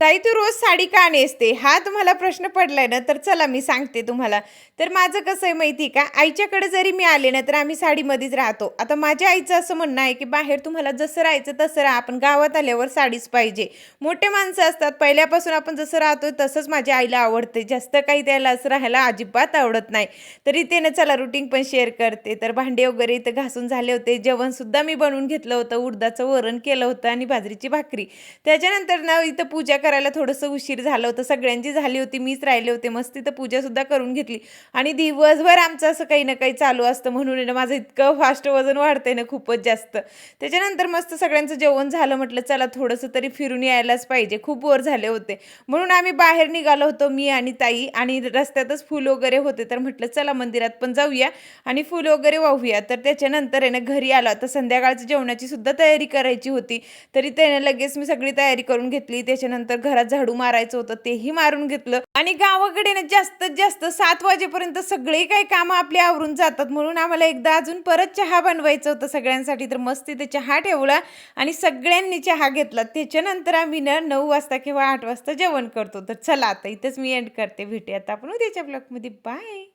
ताई तू रोज साडी का नेसते? हा तुम्हाला प्रश्न पडलाय ना, तर चला मी सांगते तुम्हाला. तर माझं कसं आहे माहिती आहे का, आईच्याकडे जरी मी आले ना, तर आम्ही साडीमध्येच राहतो. आता माझ्या आईचं असं म्हणणं आहे, की बाहेर तुम्हाला जसं राहायचं तसं राहा, पण गावात आल्यावर साडीच पाहिजे. मोठे माणसं असतात, पहिल्यापासून आपण जसं राहतोय तसंच माझ्या आईला आवडते. जास्त काही त्याला असं राहायला अजिबात आवडत नाही. तर इथे ना चला रुटीन पण शेअर करते. तर भांडे वगैरे इथं घासून झाले होते. जेवणसुद्धा मी बनवून घेतलं होतं. उडदाचं वरण केलं होतं आणि बाजरीची भाकरी. त्याच्यानंतर ना इथं पूजा करायला थोडंसं उशीर झालं होतं. सगळ्यांची झाली होती, मीच राहिले होते. मस्त तिथं पूजासुद्धा करून घेतली आणि दिवसभर आमचं असं काही ना काही चालू असतं. म्हणून आहे ना माझं इतकं फास्ट वजन वाढतंय ना खूपच जास्त. त्याच्यानंतर मस्त सगळ्यांचं जेवण झालं. म्हटलं चला थोडंसं तरी फिरून यायलाच पाहिजे. खूप बोर झाले होते. म्हणून आम्ही बाहेर निघालो होतो मी आणि ताई आणि रस्त्यातच फुल वगैरे होते. तर म्हटलं चला मंदिरात पण जाऊया आणि फुल वगैरे वाहूया. तर त्याच्यानंतर आहे ना घरी आलो. आता संध्याकाळच्या जेवणाची सुद्धा तयारी करायची होती. तरी त्याने लगेच मी सगळी तयारी करून घेतली. त्याच्यानंतर घरात झाडू मारायचं होतं तेही मारून घेतलं आणि गावाकडे ना जास्तीत जास्त 7 वाजेपर्यंत सगळे काही कामं आपली आवरून जातात. म्हणून आम्हाला एकदा अजून परत चहा बनवायचं होतं सगळ्यांसाठी. तर मस्त तिथे चहा ठेवला आणि सगळ्यांनी चहा घेतला. त्याच्यानंतर आम्ही ना 9 वाजता किंवा 8 वाजता जेवण करतो. तर चला आता इथेच मी एंड करते. भेटूयात आपण उद्याच्या ब्लॉगमध्ये. बाय.